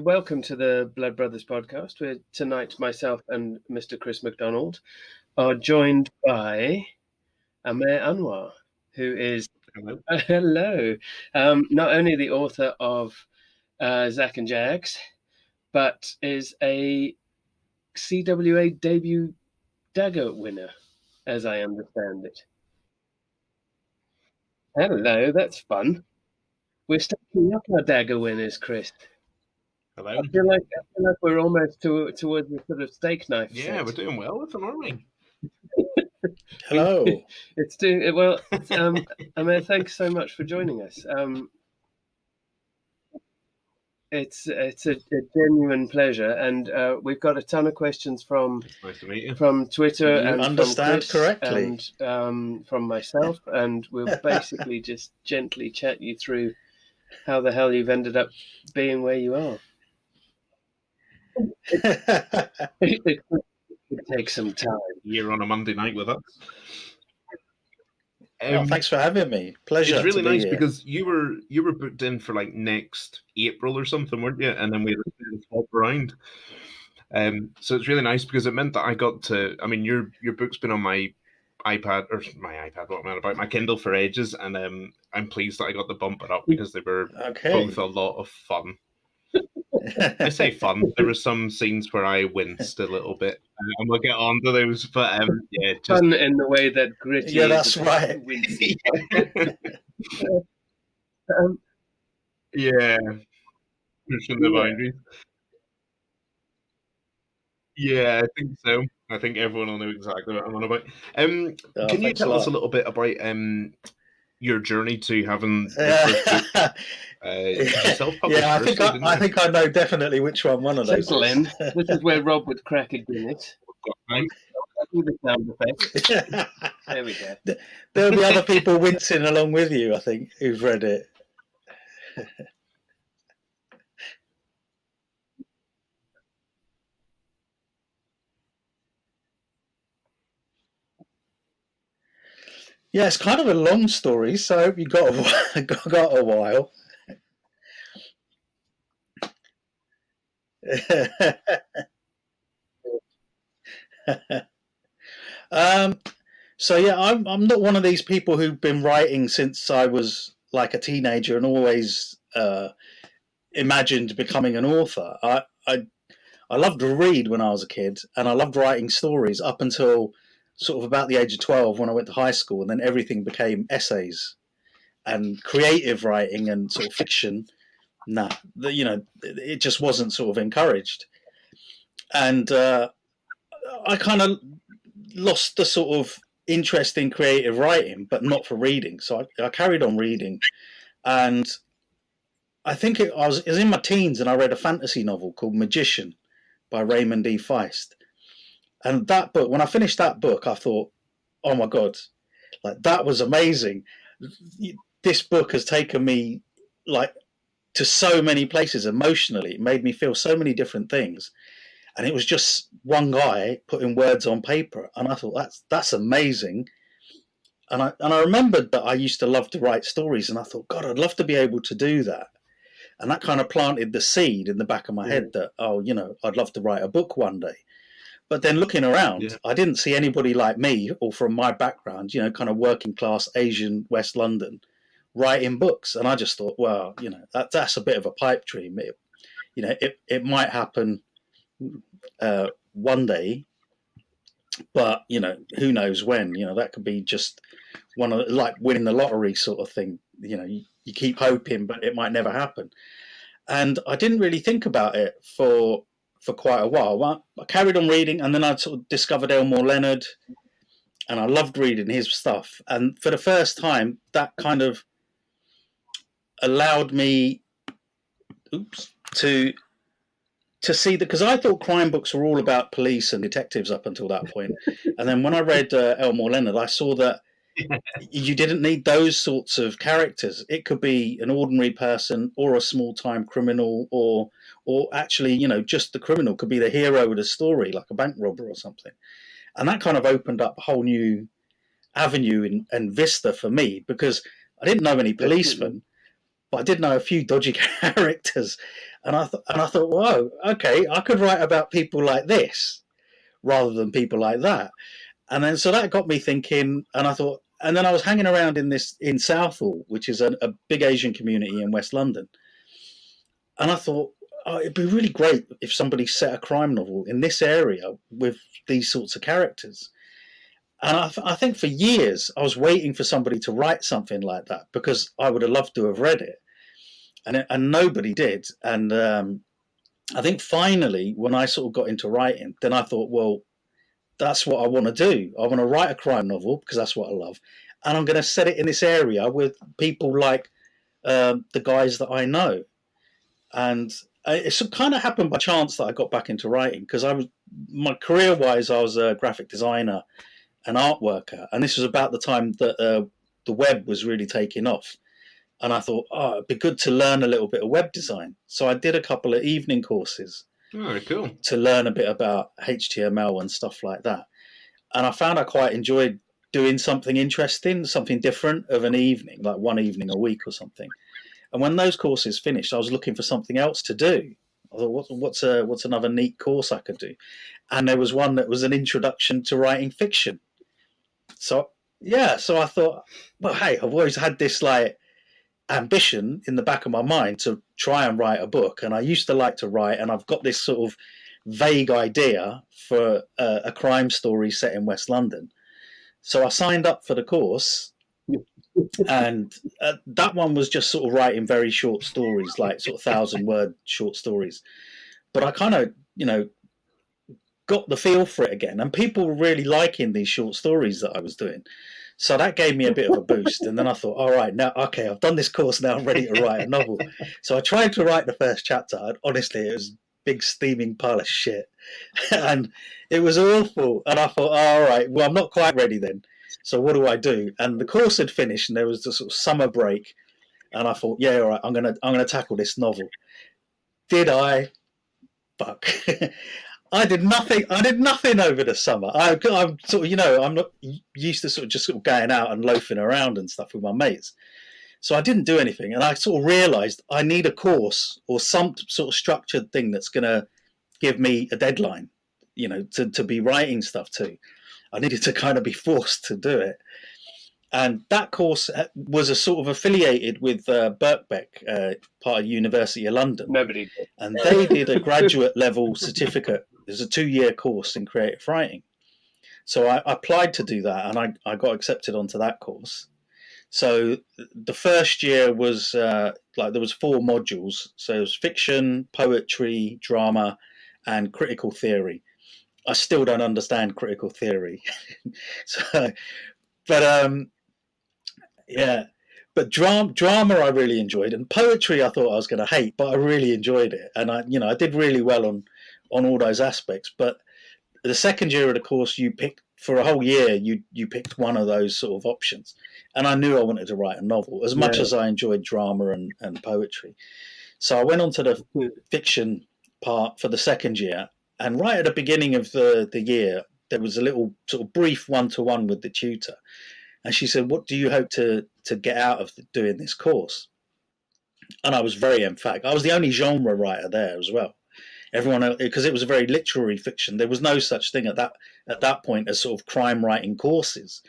Welcome to the Blood Brothers podcast, where tonight myself and Mr. Chris McDonald are joined by Amer Anwar, who is hello, not only the author of Zack and Jags, but is a CWA debut dagger winner, as I understand it. Hello, that's fun. We're stacking up our dagger winners, Chris. Hello. I feel like we're almost towards the sort of steak knife. Yeah, set. we're doing well with them, aren't we? Hello. It's doing well. Amer, thanks so much for joining us. It's a genuine pleasure, and we've got a ton of questions from Nice to meet you. from Twitter You and understand from Chris correctly. and from myself, and we'll basically just gently chat you through how the hell you've ended up being where you are. It could take some time. You're on a Monday night with us. Well, thanks for having me. Pleasure. It's really to be nice here. because you were booked in for like next April or something, weren't you? And then we had to swap around. So it's really nice because it meant that I got to. I mean, your book's been on my iPad. What am I about? My Kindle for ages, and I'm pleased that I got to bump it up because they were both a lot of fun. I say fun. There were some scenes where I winced a little bit, and we'll get on to those. But yeah, just Fun in the way that gritty. Yeah, that's right. Yeah, pushing the boundaries. Yeah, I think so. I think everyone will know exactly what I'm on about. Can you tell us a little bit about your journey to having your first book self-published? Yeah, I think I know definitely which one of those. Glenn, this is where Rob would crack a Guinness. The sound effect. There we go. There'll be other people wincing along with you, I think, who've read it. Yeah, it's kind of a long story, so I hope you got a while. So yeah, I'm not one of these people who've been writing since I was like a teenager and always imagined becoming an author. I loved to read when I was a kid, and I loved writing stories up until sort of about the age of 12 when I went to high school, and then everything became essays and creative writing and sort of fiction. It just wasn't sort of encouraged. And I kind of lost the sort of interest in creative writing, but not for reading. So I carried on reading. And I think it was in my teens, and I read a fantasy novel called Magician by Raymond E. Feist. And that book, when I finished that book, I thought, oh my God, like that was amazing. This book has taken me like to so many places emotionally. It made me feel so many different things. And it was just one guy putting words on paper. And I thought, that's amazing. And I remembered that I used to love to write stories. And I thought, God, I'd love to be able to do that. And that kind of planted the seed in the back of my head that, I'd love to write a book one day. But then looking around, I didn't see anybody like me or from my background, kind of working class Asian West London, writing books. And I just thought, well, that's a bit of a pipe dream. It might happen one day, but who knows when. That could be just one of like winning the lottery sort of thing. You keep hoping, but it might never happen. And I didn't really think about it for quite a while. I carried on reading, and then I sort of discovered Elmore Leonard, and I loved reading his stuff. And for the first time, that kind of allowed me to see that, because I thought crime books were all about police and detectives up until that point. And then when I read Elmore Leonard, I saw that you didn't need those sorts of characters. It could be an ordinary person or a small-time criminal, or actually, just the criminal could be the hero of the story, like a bank robber or something. And that kind of opened up a whole new avenue and vista for me, because I didn't know any policemen, but I did know a few dodgy characters. And I thought, whoa, okay, I could write about people like this rather than people like that. And then so that got me thinking, and I thought, and then I was hanging around in Southall, which is a big Asian community in West London, and I thought, oh, it'd be really great if somebody set a crime novel in this area with these sorts of characters. And I think for years I was waiting for somebody to write something like that because I would have loved to have read it, and nobody did. And I think finally, when I sort of got into writing, then I thought, well, that's what I want to do. I want to write a crime novel because that's what I love, and I'm going to set it in this area with people like the guys that I know. And it kind of happened by chance that I got back into writing because my career-wise, I was a graphic designer, an art worker, and this was about the time that the web was really taking off. And I thought, oh, it'd be good to learn a little bit of web design. So I did a couple of evening courses. Oh, cool. To learn a bit about HTML and stuff like that. And I found I quite enjoyed doing something interesting, something different of an evening, like one evening a week or something. And when those courses finished, I was looking for something else to do. I thought, what's another neat course I could do? And there was one that was an introduction to writing fiction. So I thought, well, hey, I've always had this like ambition in the back of my mind to try and write a book, and I used to like to write, and I've got this sort of vague idea for a crime story set in West London. So I signed up for the course, and that one was just sort of writing very short stories, like sort of 1,000-word short stories. But I kind of, got the feel for it again, and people were really liking these short stories that I was doing. So that gave me a bit of a boost. And then I thought, all right, now, okay, I've done this course, now I'm ready to write a novel. So I tried to write the first chapter, and honestly, it was a big steaming pile of shit. And it was awful. And I thought, oh, all right, well, I'm not quite ready then. So what do I do? And the course had finished, and there was the sort of summer break. And I thought, yeah, all right, I'm gonna tackle this novel. Did I? Fuck. I did nothing. I did nothing over the summer. I'm sort of, I'm not used to sort of going out and loafing around and stuff with my mates. So I didn't do anything, and I sort of realised I need a course or some sort of structured thing that's going to give me a deadline, to be writing stuff to. I needed to kind of be forced to do it, and that course was a sort of affiliated with Birkbeck, part of University of London. Nobody did. And they did a graduate level certificate. There's a 2-year course in creative writing. So I applied to do that, and I got accepted onto that course. So the first year was there was 4 modules. So it was fiction, poetry, drama, and critical theory. I still don't understand critical theory. But drama I really enjoyed, and poetry I thought I was going to hate, but I really enjoyed it, and I did really well on all those aspects. But the second year of the course, you picked for a whole year, you picked one of those sort of options, and I knew I wanted to write a novel as much as I enjoyed drama and poetry. So I went on to the fiction part for the second year, and right at the beginning of the year, there was a little sort of brief one-to-one with the tutor. And she said, what do you hope to get out of doing this course? And I was very emphatic. I was the only genre writer there as well. Everyone, because it was a very literary fiction. There was no such thing at that point as sort of crime writing courses.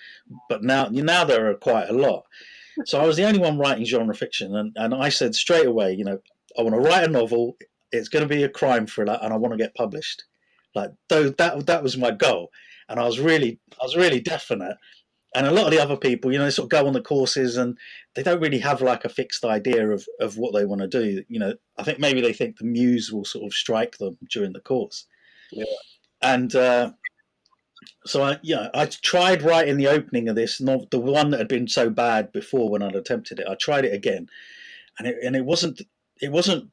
But now there are quite a lot. So I was the only one writing genre fiction. And I said straight away, I want to write a novel. It's going to be a crime thriller, and I want to get published. That was my goal. And I was really definite. And a lot of the other people, they sort of go on the courses and they don't really have like a fixed idea of what they want to do. I think maybe they think the muse will sort of strike them during the course. Yeah. And so I tried writing the opening of this novel, the one that had been so bad before when I'd attempted it. I tried it again, and it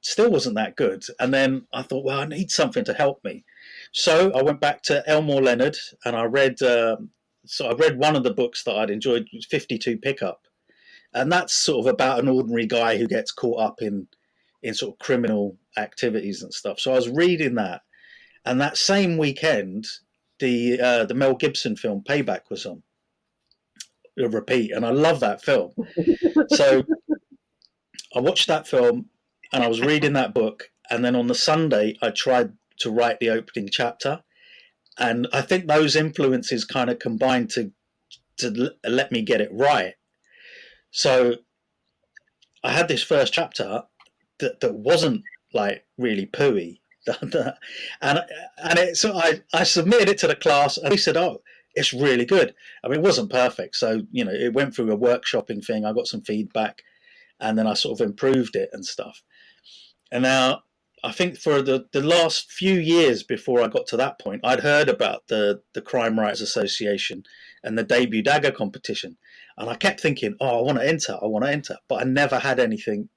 still wasn't that good. And then I thought, well, I need something to help me. So I went back to Elmore Leonard and I read. So I read one of the books that I'd enjoyed, 52 Pickup. And that's sort of about an ordinary guy who gets caught up in sort of criminal activities and stuff. So I was reading that. And that same weekend, the Mel Gibson film Payback was on a repeat. And I love that film. So I watched that film and I was reading that book. And then on the Sunday, I tried to write the opening chapter. And I think those influences kind of combined to let me get it right. So I had this first chapter that wasn't like really pooey. and so I submitted it to the class, and they said, "Oh, it's really good." I mean, it wasn't perfect, so it went through a workshopping thing. I got some feedback, and then I sort of improved it and stuff. And now I think for the last few years before I got to that point, I'd heard about the Crime Writers Association and the debut dagger competition, and I kept thinking, "Oh, I want to enter," but I never had anything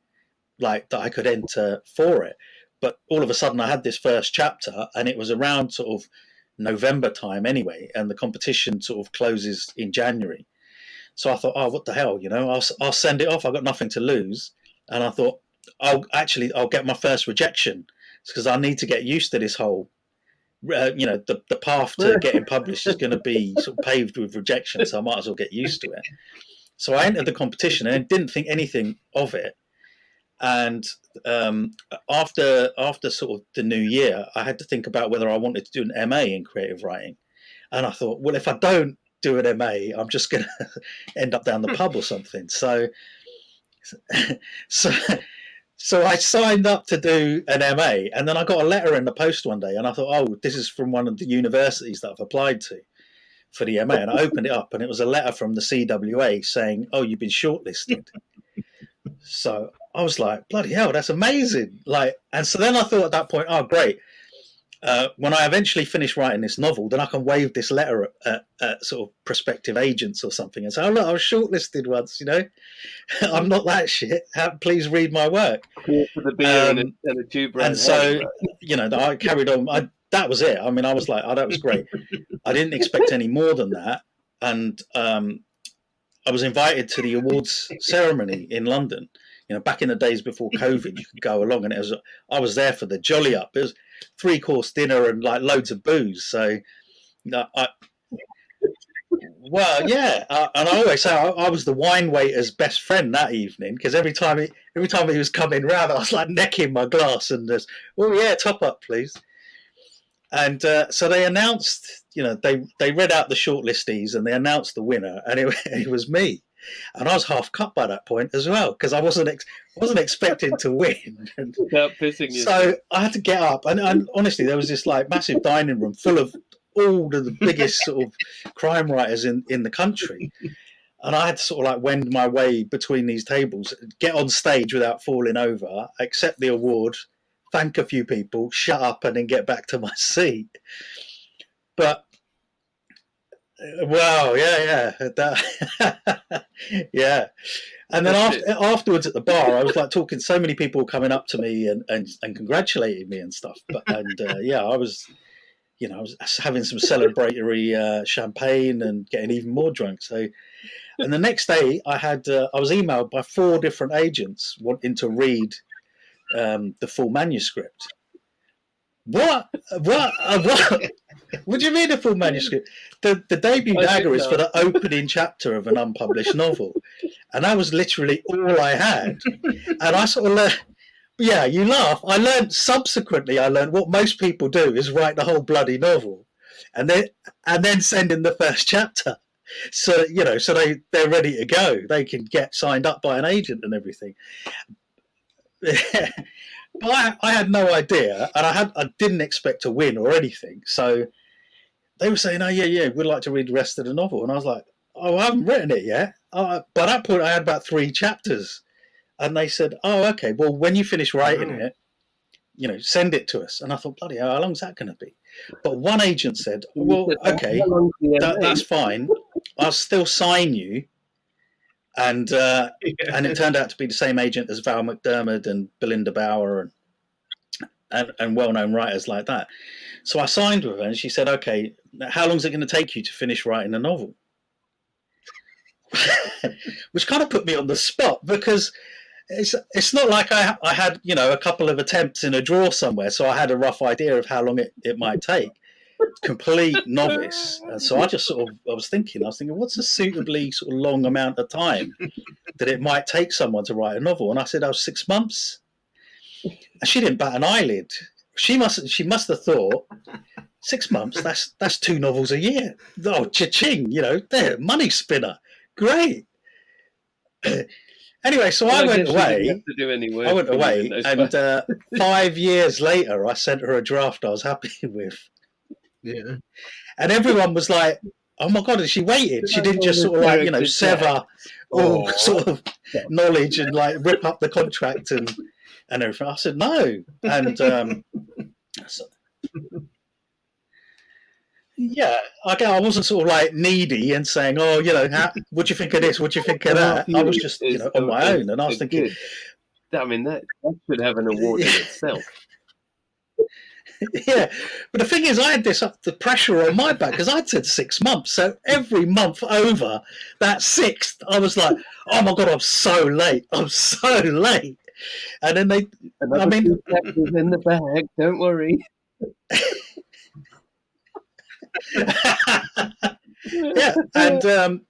like that I could enter for it. But all of a sudden I had this first chapter, and it was around sort of November time anyway, and the competition sort of closes in January. So I thought, oh, what the hell, I'll send it off. I've got nothing to lose. And I thought, I'll get my first rejection, because I need to get used to this whole, the path to getting published is going to be sort of paved with rejection, so I might as well get used to it. So I entered the competition and didn't think anything of it. And after sort of the new year, I had to think about whether I wanted to do an MA in creative writing. And I thought, well, if I don't do an MA, I'm just going to end up down the pub or something. So I signed up to do an MA, and then I got a letter in the post one day, and I thought, oh, this is from one of the universities that I've applied to for the MA. And I opened it up, and it was a letter from the CWA saying, oh, you've been shortlisted. So I was like, bloody hell, that's amazing. And so then I thought at that point, oh, great. When I eventually finish writing this novel, then I can wave this letter at sort of prospective agents or something and say, oh, look, I was shortlisted once, I'm not that shit. Please read my work. For the beer and a tube. And so, I carried on. That was it. I mean, I was like, oh, that was great. I didn't expect any more than that. And I was invited to the awards ceremony in London. Back in the days before COVID, you could go along, and I was there for the jolly up. It was 3-course dinner and like loads of booze. So, and I always say I was the wine waiter's best friend that evening, because every time he was coming round, I was like necking my glass and just, oh yeah, top up, please. And so they announced, they read out the shortlistees and they announced the winner, and it was me. And I was half cut by that point as well, because I wasn't expecting to win. Without pissing you. So I had to get up, and honestly, there was this like massive dining room full of all of the biggest sort of crime writers in the country, and I had to sort of like wend my way between these tables, get on stage without falling over, accept the award, thank a few people, shut up, and then get back to my seat. But wow, yeah. Yeah. And then afterwards at the bar, I was like talking, so many people coming up to me and congratulating me and stuff. I was having some celebratory champagne and getting even more drunk. So, and the next day I was emailed by 4 different agents wanting to read the full manuscript. What? What do you mean a full manuscript? The debut dagger is for the opening chapter of an unpublished novel, and that was literally all I had. And I sort of learned, yeah, you laugh. Subsequently I learned what most people do is write the whole bloody novel, and then send in the first chapter. So they're ready to go. They can get signed up by an agent and everything. But I had no idea, and I didn't expect to win or anything. So they were saying, "Oh yeah, we'd like to read the rest of the novel," and I was like, "Oh, I haven't written it yet." By that point, I had about 3 chapters, and they said, "Oh, okay. Well, when you finish writing it, send it to us." And I thought, "Bloody hell, how long's that going to be?" But one agent said, "Well, okay, that's fine. I'll still sign you." And it turned out to be the same agent as Val McDermid and Belinda Bauer and well-known writers like that. So I signed with her, and she said, "Okay, how long is it going to take you to finish writing a novel?" Which kind of put me on the spot, because it's not like I had a couple of attempts in a drawer somewhere, so I had a rough idea of how long it might take. Complete novice. And so I was thinking, what's a suitably sort of long amount of time that it might take someone to write a novel? And I said, 6 months. And she didn't bat an eyelid. She must have thought, 6 months, that's 2 novels a year. Oh, cha-ching, there, money spinner. Great. Anyway, so I went away. And 5 years later, I sent her a draft I was happy with. Yeah. And everyone was like, oh my God, and she waited. She didn't just sort of sever all sort of knowledge and rip up the contract and everything. I said, no. And yeah, I wasn't sort of needy and saying, oh, what do you think of this? What do you think of that? I was just, on my own. And I was thinking, I mean, that should have an award in itself. Yeah, but the thing is, I had the pressure on my back because I'd said 6 months. So every month over that 6th, I was like, oh my God, I'm so late. I'm so late. And then in the bag, don't worry. Yeah, and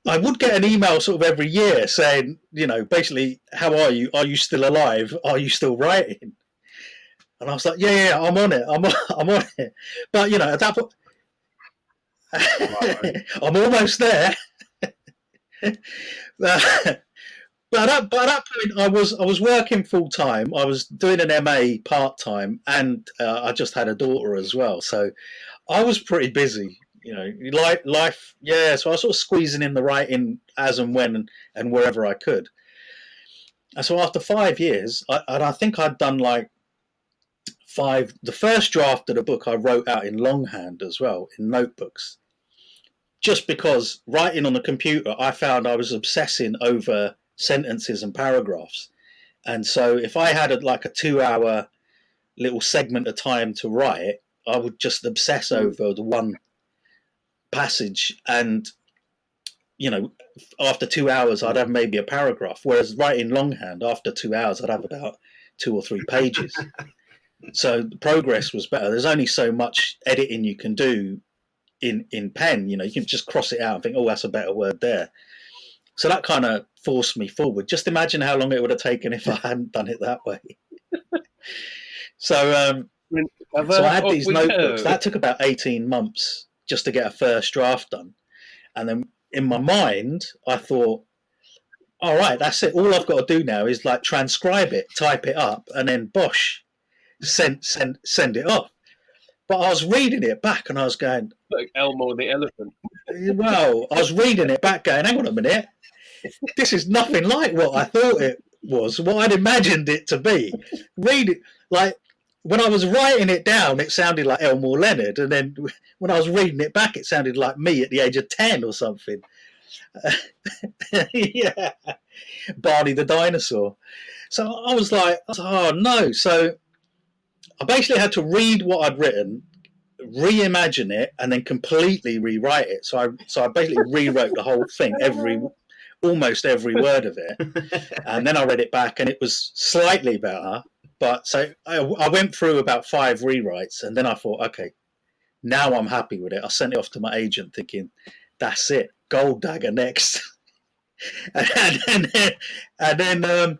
I would get an email sort of every year saying, basically, how are you? Are you still alive? Are you still writing? And I was like, yeah, I'm on it. I'm on it. But at that point, I'm almost there. But at that point, I was working full time. I was doing an MA part time, and I just had a daughter as well. So I was pretty busy. Life. Yeah. So I was sort of squeezing in the writing as and when and wherever I could. And so after 5 years, I think I'd done the first draft of the book I wrote out in longhand as well, in notebooks, just because writing on the computer, I found I was obsessing over sentences and paragraphs. And so if I had a 2-hour little segment of time to write, I would just obsess over the one passage. And, after 2 hours, I'd have maybe a paragraph. Whereas writing longhand, after 2 hours, I'd have about 2 or 3 pages. So the progress was better. There's only so much editing you can do in pen. You can just cross it out and think, oh, that's a better word there. So that kind of forced me forward. Just imagine how long it would have taken if I hadn't done it that way. So I had these notebooks. That took about 18 months just to get a first draft done. And then in my mind, I thought, all right, that's it. All I've got to do now is transcribe it, type it up, and then bosh, send it off. But I was reading it back and I was going, like Elmo the elephant. Well, I was reading it back going, hang on a minute, this is nothing like what I thought it was, what I'd imagined it to be. Read it, when I was writing it down, it sounded like Elmore Leonard, and then when I was reading it back, it sounded like me at the age of 10 or something. Yeah, Barney the dinosaur. So I was like, oh no. So I basically had to read what I'd written, reimagine it, and then completely rewrite it. So I basically rewrote the whole thing, almost every word of it, and then I read it back, and it was slightly better. But so I went through about 5 rewrites, and then I thought, okay, now I'm happy with it. I sent it off to my agent, thinking, that's it, gold dagger next. and then I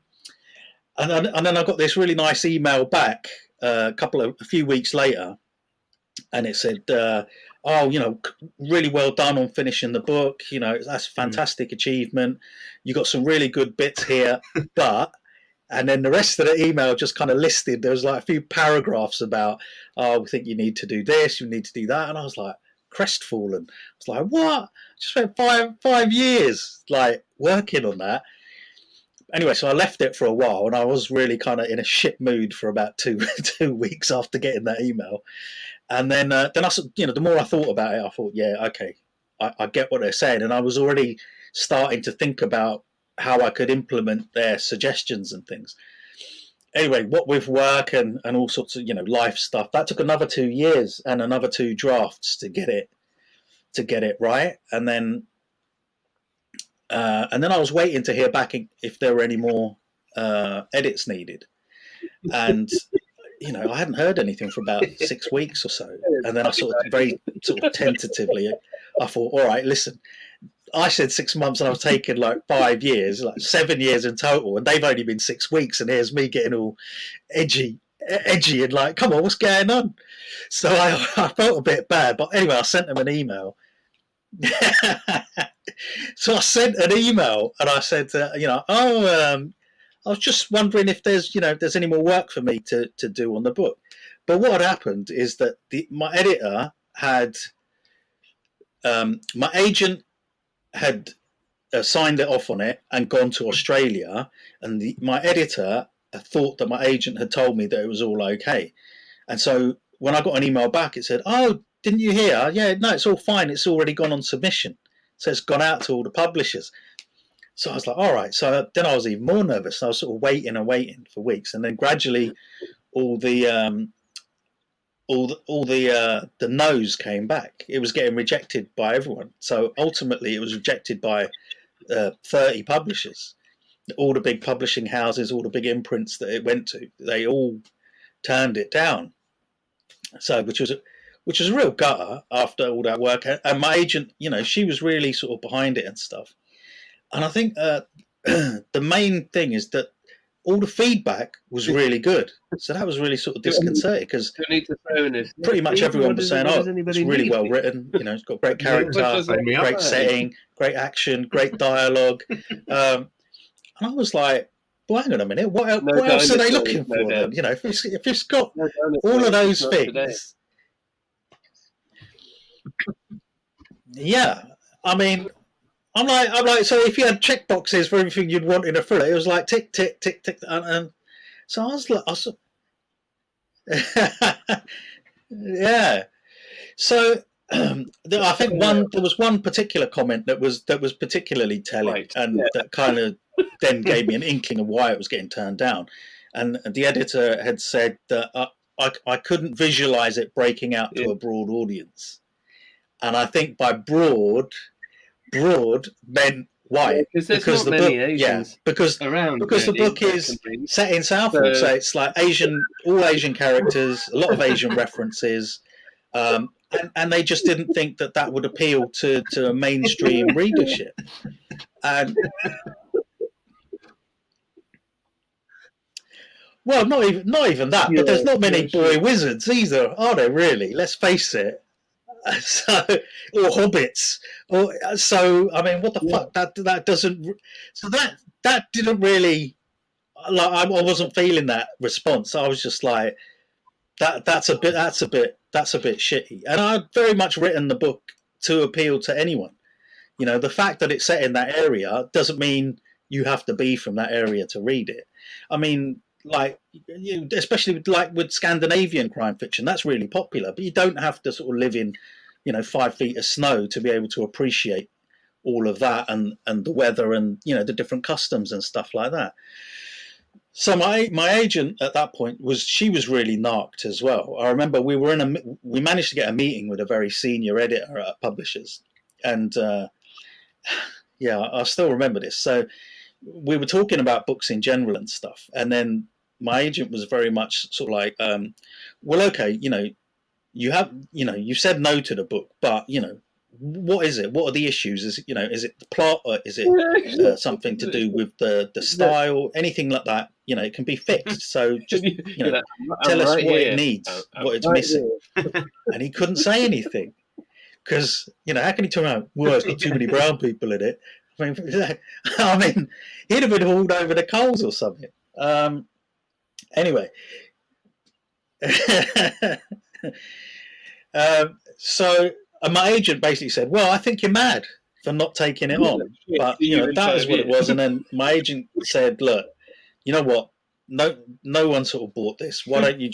got this really nice email back a few weeks later, and it said, really well done on finishing the book. That's a fantastic achievement. You got some really good bits here, but. And then the rest of the email just kind of listed, there was a few paragraphs about, we think you need to do this, you need to do that. And I was like, crestfallen. I was like, what? I just spent five years working on that. Anyway, so I left it for a while, and I was really kind of in a shit mood for about 2 weeks after getting that email. And then I, the more I thought about it, I thought, yeah, okay, I get what they're saying. And I was already starting to think about how I could implement their suggestions and things. Anyway, what with work and all sorts of life stuff, that took another 2 years and another 2 drafts to get it right. And then I was waiting to hear back if there were any more edits needed. And I hadn't heard anything for about 6 weeks or so. And then I very tentatively, I thought, all right, listen, I said 6 months, and I was taking like 5 years, like 7 years in total, and they've only been 6 weeks, and here's me getting all edgy, and like, come on, what's going on? So I felt a bit bad, but anyway, I sent them an email. So I sent an email, and I said, I was just wondering if there's any more work for me to do on the book. But what had happened is that my editor had, my agent had signed it off on it and gone to Australia, and my editor thought that my agent had told me that it was all okay. And so when I got an email back, it said, "Oh, didn't you hear? Yeah, no, it's all fine. It's already gone on submission. So it's gone out to all the publishers." So I was like, all right. So then I was even more nervous. I was sort of waiting and waiting for weeks, and then gradually all the no's came back. It was getting rejected by everyone. So ultimately, it was rejected by 30 publishers. All the big publishing houses, all the big imprints that it went to, they all turned it down. So which was a real gutter after all that work. And my agent, she was really sort of behind it and stuff. And I think the main thing is that all the feedback was really good. So that was really sort of disconcerting, because pretty much everyone was saying, "Oh, it's really well written. It's got great character, great setting, great action, great dialogue." And I was like, "Well, hang on a minute. What else are they looking for? Then? If it's got all of those things." Yeah, I mean, I'm like, so if you had check boxes for everything you'd want in a thriller, it was like tick, tick, tick, tick, and so I was like, yeah. So I think there was one particular comment that was particularly telling, right, and that kind of then gave me an inkling of why it was getting turned down. And the editor had said that I couldn't visualize it breaking out to a broad audience, and I think by broad meant white, because the book, because the book is set in Southall, so it's like all Asian characters, a lot of Asian references, and they just didn't think that would appeal to a mainstream readership. And well, not even that, but there's not many boy wizards either, are there? Really, let's face it. So, or hobbits, so I mean, what the fuck? That doesn't. So that didn't really. Like, I wasn't feeling that response. I was just like, that's a bit shitty. And I'd very much written the book to appeal to anyone. The fact that it's set in that area doesn't mean you have to be from that area to read it. I mean, like, especially like with Scandinavian crime fiction, that's really popular, but you don't have to sort of live in 5 feet of snow to be able to appreciate all of that, and the weather, and the different customs and stuff like that. So my agent at that point she was really narked as well. I remember we managed to get a meeting with a very senior editor at publishers, and I still remember this. So we were talking about books in general and stuff, and then my agent was very much sort of like, well, okay, you've said no to the book, but what is it? What are the issues? Is it the plot, or is it something to do with the style? Anything like that, it can be fixed. So just tell us what it needs, what it's missing. And he couldn't say anything, because how can he turn around? Well, it's got too many brown people in it. I mean, he'd have been hauled over the coals or something. Anyway, so my agent basically said, "Well, I think you're mad for not taking it on." But that is what it was. And then my agent said, "Look, you know what? No one sort of bought this. Why don't you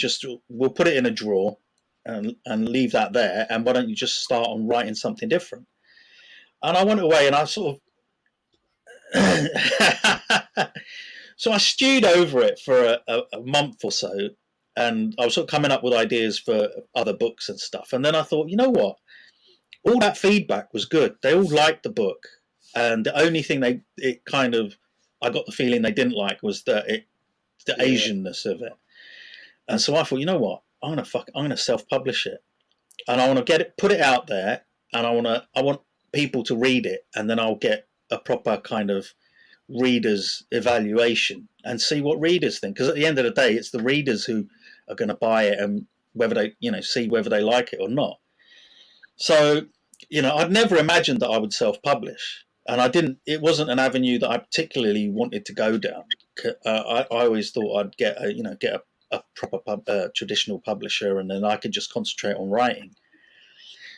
we'll put it in a drawer and leave that there, and why don't you just start on writing something different?" And I went away, and I sort of so I stewed over it for a month or so, and I was sort of coming up with ideas for other books and stuff. And then I thought, you know what? All that feedback was good. They all liked the book, and the only thing I got the feeling they didn't like was the Asianness of it. And so I thought, you know what? I'm gonna self-publish it, and I want to put it out there, and I want people to read it, and then I'll get a proper kind of readers evaluation and see what readers think. Because at the end of the day, it's the readers who are going to buy it and whether they, see whether they like it or not. So, I'd never imagined that I would self-publish, and I didn't. It wasn't an avenue that I particularly wanted to go down. I always thought I'd get a proper traditional publisher, and then I could just concentrate on writing.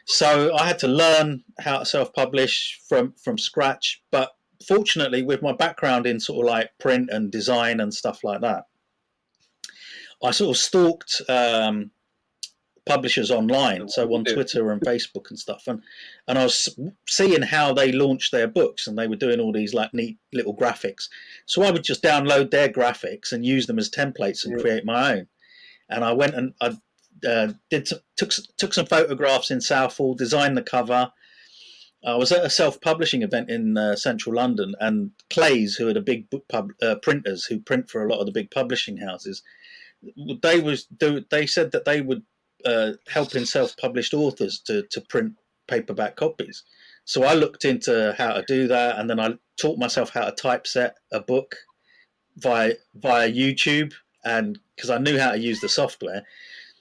So I had to learn how to self-publish from scratch. But fortunately, with my background in sort of like print and design and stuff like that, I sort of stalked publishers online, so on Twitter and Facebook and stuff, and I was seeing how they launched their books, and they were doing all these like neat little graphics. So I would just download their graphics and use them as templates and create my own. And I went and I took some photographs in Southall, designed the cover. I was at a self-publishing event in central London, and Clays, who are the big book printers who print for a lot of the big publishing houses, they said that they would helping self-published authors to print paperback copies. So I looked into how to do that, and then I taught myself how to typeset a book via YouTube, and because I knew how to use the software.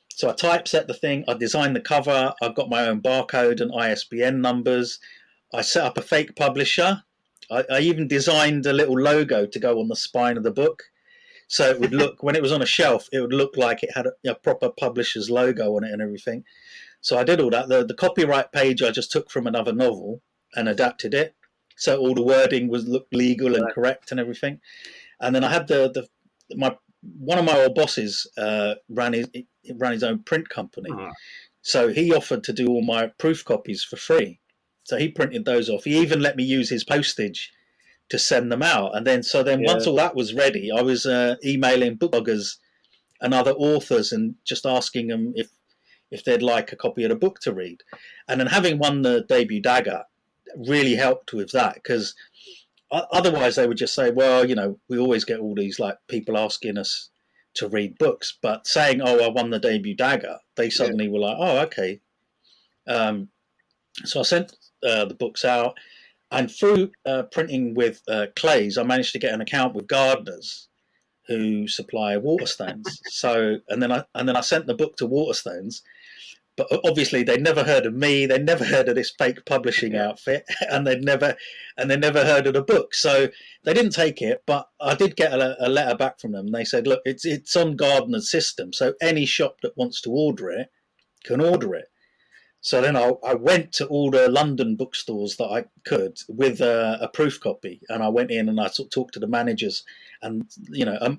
So I typeset the thing, I designed the cover, I've got my own barcode and ISBN numbers. I set up a fake publisher. I even designed a little logo to go on the spine of the book. So it would look, when it was on a shelf, it would look like it had a proper publisher's logo on it and everything. So I did all that. The copyright page I just took from another novel and adapted it. So all the wording looked legal and correct and everything. And then I had one of my old bosses ran his own print company. So he offered to do all my proof copies for free. So he printed those off. He even let me use his postage to send them out. And then once all that was ready, I was emailing book bloggers and other authors and just asking them if they'd like a copy of the book to read. And then having won the debut Dagger really helped with that, because otherwise they would just say, well, we always get all these like people asking us to read books, but saying, oh, I won the debut Dagger, they suddenly were like, oh, okay. So I sent the books out. And through printing with Clays, I managed to get an account with Gardeners, who supply Waterstones. So, and then I sent the book to Waterstones, but obviously they'd never heard of me, they'd never heard of this fake publishing outfit, and they'd never heard of the book. So they didn't take it, but I did get a letter back from them. They said, look, it's on Gardener's system, so any shop that wants to order it can order it. So then I went to all the London bookstores that I could with a proof copy, and I went in and I sort of talked to the managers, and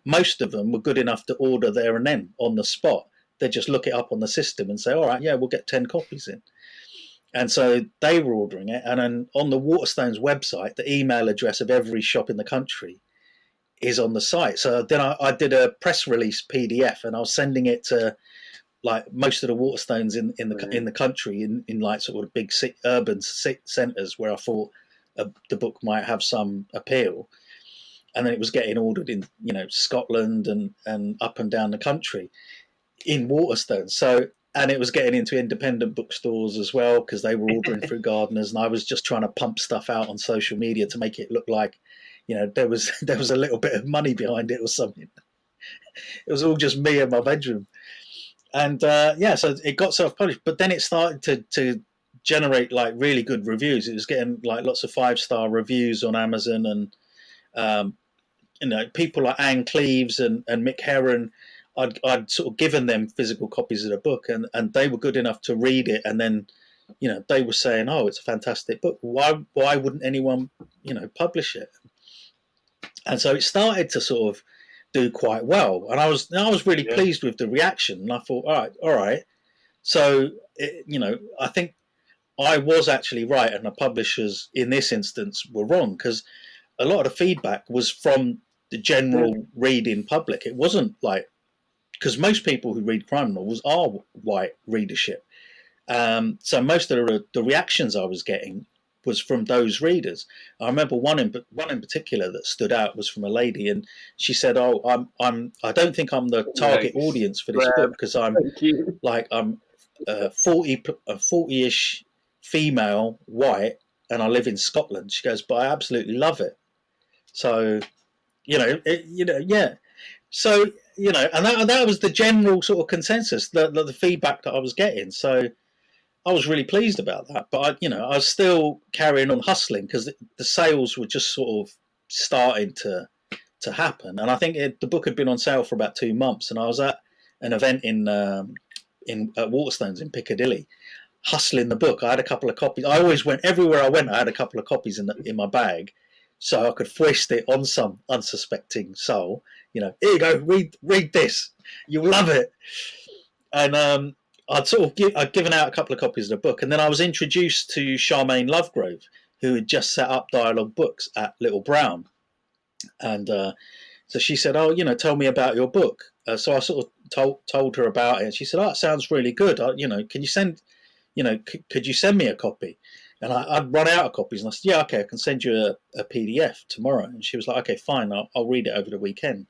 most of them were good enough to order there and then on the spot. They just look it up on the system and say, all right, yeah, we'll get 10 copies in. And so they were ordering it, and then on the Waterstones website, the email address of every shop in the country is on the site. So then I did a press release PDF, and I was sending it to like most of the Waterstones in the country, in like sort of big urban centres where I thought the book might have some appeal. And then it was getting ordered in Scotland and up and down the country in Waterstones. So, and it was getting into independent bookstores as well, because they were ordering through Gardeners, and I was just trying to pump stuff out on social media to make it look like there was a little bit of money behind it or something. It was all just me in my bedroom. And so it got self-published, but then it started to generate like really good reviews. It was getting like lots of 5-star reviews on Amazon, and people like Anne Cleves and Mick Heron. I'd sort of given them physical copies of the book, and they were good enough to read it, and then they were saying, oh, it's a fantastic book. Why wouldn't anyone publish it? And so it started to sort of do quite well, and I was really pleased with the reaction, and I thought, all right. So I think I was actually right, and the publishers in this instance were wrong, because a lot of the feedback was from the general reading public. It wasn't like, because most people who read crime novels are white readership, so most of the reactions I was getting was from those readers. I remember one in particular that stood out was from a lady, and she said, "Oh, I don't think I'm the target audience for this book, because I'm 40-ish female, white, and I live in Scotland. She goes, but I absolutely love it. So, yeah. So, and that was the general sort of consensus, the feedback that I was getting. So I was really pleased about that. But, I was still carrying on hustling because the sales were just sort of starting to happen. And I think the book had been on sale for about 2 months. And I was at an event at Waterstones in Piccadilly, hustling the book. I had a couple of copies. I always went, everywhere I went, I had a couple of copies in my bag, so I could foist it on some unsuspecting soul. Here you go, read this, you'll love it. And I'd given out a couple of copies of the book, and then I was introduced to Charmaine Lovegrove, who had just set up Dialogue Books at Little Brown, and so she said, "Oh, tell me about your book." So I sort of told her about it, and she said, "Oh, it sounds really good. Can you send, could you send me a copy?" And I'd run out of copies, and I said, "Yeah, okay, I can send you a PDF tomorrow." And she was like, "Okay, fine, I'll read it over the weekend."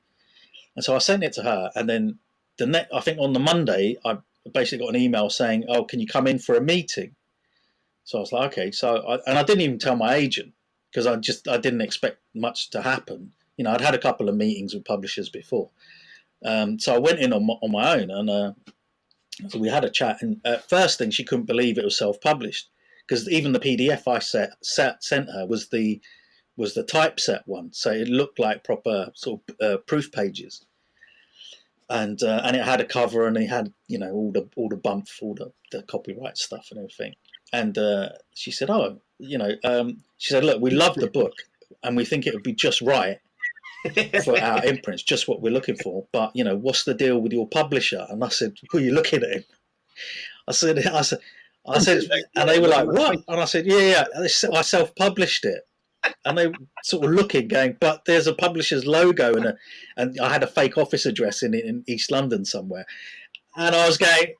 And so I sent it to her, and then I think on the Monday, I basically got an email saying, "Oh, can you come in for a meeting?" So I was like, "Okay." So I didn't even tell my agent because I didn't expect much to happen. I'd had a couple of meetings with publishers before, so I went in on my own, and so we had a chat. And first thing, she couldn't believe it was self-published, because even the PDF I sent her was the typeset one, so it looked like proper sort of proof pages, and it had a cover, and it had all the bump, all the copyright stuff and everything. And she said, "Oh, she said, look, we love the book, and we think it would be just right for our imprints, just what we're looking for. But what's the deal with your publisher?" And I said, "Who are you looking at him?" I said, and they were like, "What?" And I said, "Yeah, I self-published it." And they sort of looking, going, "But there's a publisher's logo and I had a fake office address in East London somewhere." And I was going,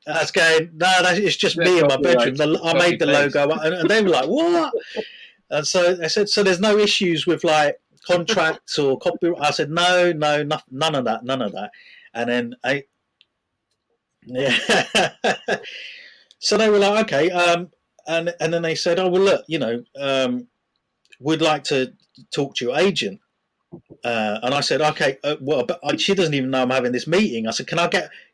"No, it's just me in my bedroom. I made the logo," and they were like, "What?" And so they said, "So there's no issues with like contracts or copyright?" I said, "No, none of that. And then yeah. So they were like, "Okay," and then they said, "Oh well, look, we'd like to talk to your agent." And I said, "Okay, well, but she doesn't even know I'm having this meeting." I said,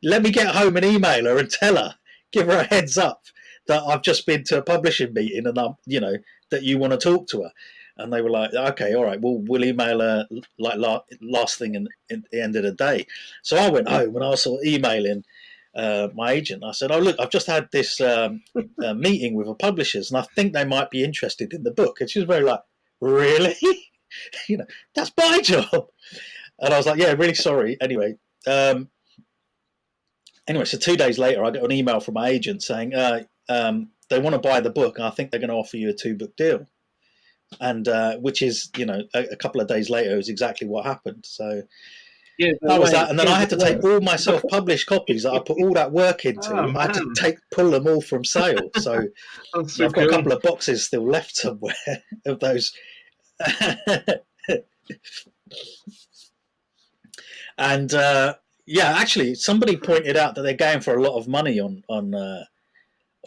let me get home and email her and tell her, give her a heads up that I've just been to a publishing meeting and that you want to talk to her." And they were like, "Okay, all right, we'll email her like last thing in the end of the day." So I went home and I was sort of emailing my agent. I said, "Oh look, I've just had this meeting with a publishers, and I think they might be interested in the book." And she was very like, "Really?" "That's my job." And I was like, "Yeah, really sorry." Anyway, so 2 days later, I got an email from my agent saying they want to buy the book, and I think they're going to offer you a 2-book deal. And which is, a couple of days later, is exactly what happened. So yeah, that was that. And then I had to take all my self-published copies that I put all that work into. I had to pull them all from sale. So I've got a couple of boxes still left somewhere of those. And actually, somebody pointed out that they're going for a lot of money on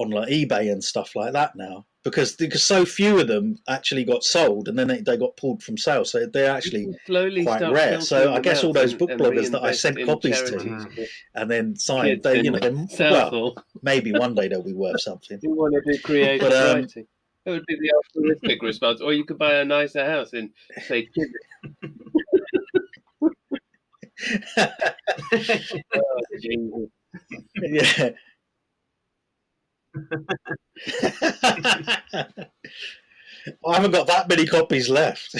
like eBay and stuff like that now, because so few of them actually got sold, and then they got pulled from sale, so they're actually quite rare. So I guess all those book bloggers that I sent copies to and then signed, well, maybe one day they'll be worth something. You want to do creative writing. It would be the altruistic response, or you could buy a nicer house in, say, Chiswick. Oh, Jesus. Yeah. I haven't got that many copies left.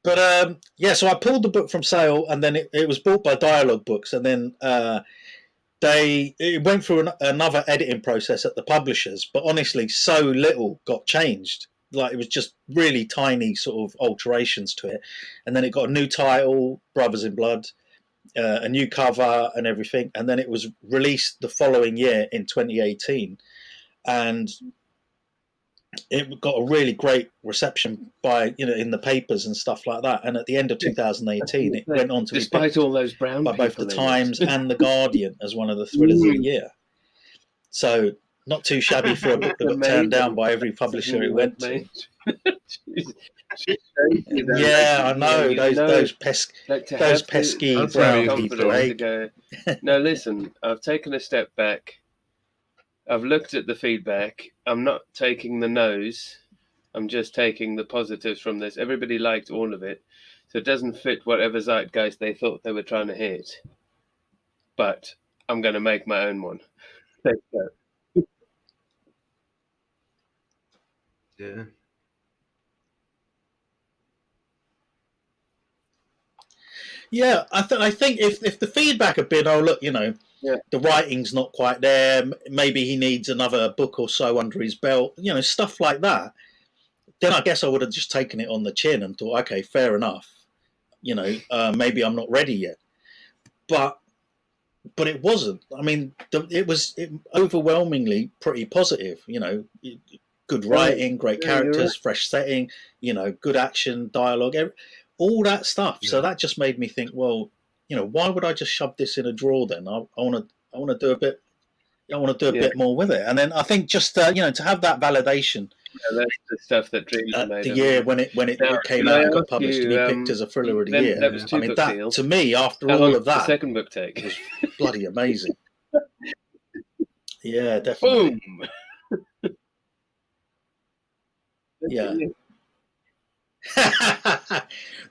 But so I pulled the book from sale, and then it was bought by Dialogue Books, and then it went through another editing process at the publishers. But honestly, so little got changed. Like, it was just really tiny sort of alterations to it, and then it got a new title, Brothers in Blood, a new cover and everything, and then it was released the following year in 2018, and it got a really great reception by in the papers and stuff like that. And at the end of 2018, it went on to be picked all those brown by both the Times and the Guardian as one of the thrillers of the year. So not too shabby for a book that got turned down by every publisher it went to. Yeah, I know those pesky brown people. To go, no, listen, I've taken a step back. I've looked at the feedback. I'm not taking the no's. I'm just taking the positives from this. Everybody liked all of it. So it doesn't fit whatever zeitgeist they thought they were trying to hit. But I'm going to make my own one. Let's go. Yeah. Yeah, I think if the feedback had been, oh, look, the writing's not quite there, maybe he needs another book or so under his belt, stuff like that, then I guess I would have just taken it on the chin and thought, okay, fair enough. Maybe I'm not ready yet. But it wasn't. I mean, it was overwhelmingly pretty positive, good writing, great characters, fresh setting, good action, dialogue, all that stuff. Yeah. So that just made me think, well, why would I just shove this in a drawer then? I want to do a bit. I want to do a bit more with it. And then I think just to have that validation. Yeah, that's the stuff that dreams made. The year when it came out and got published, and he picked as a thriller of the year. That was two-book deal. To me, after all of that, the second book take was bloody amazing. Yeah, definitely. Boom. Yeah.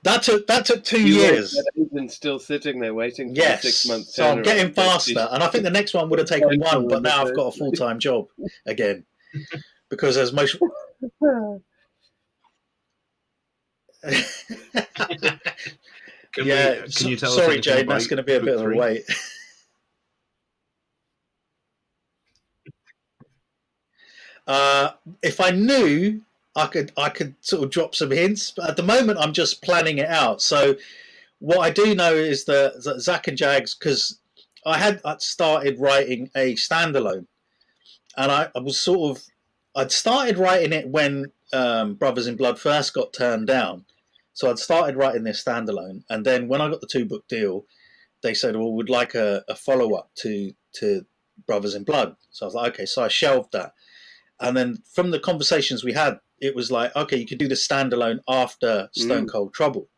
that took 2 years. That agent's still sitting there waiting for 6 months. So I'm getting faster, and I think the next one would have taken 1, but now I've got a full-time job again because as most. Can you tell sorry, Jane, that's going to be a bit of a wait. If I knew, I could sort of drop some hints, but at the moment I'm just planning it out. So what I do know is that Zack and Jags, because I'd started writing a standalone, and I'd started writing it when Brothers in Blood first got turned down. So I'd started writing this standalone, and then when I got the 2-book deal, they said, well, we'd like a follow-up to Brothers in Blood. So I was like, okay, so I shelved that. And then from the conversations we had, it was like, okay, you could do the standalone after Stone Cold Trouble.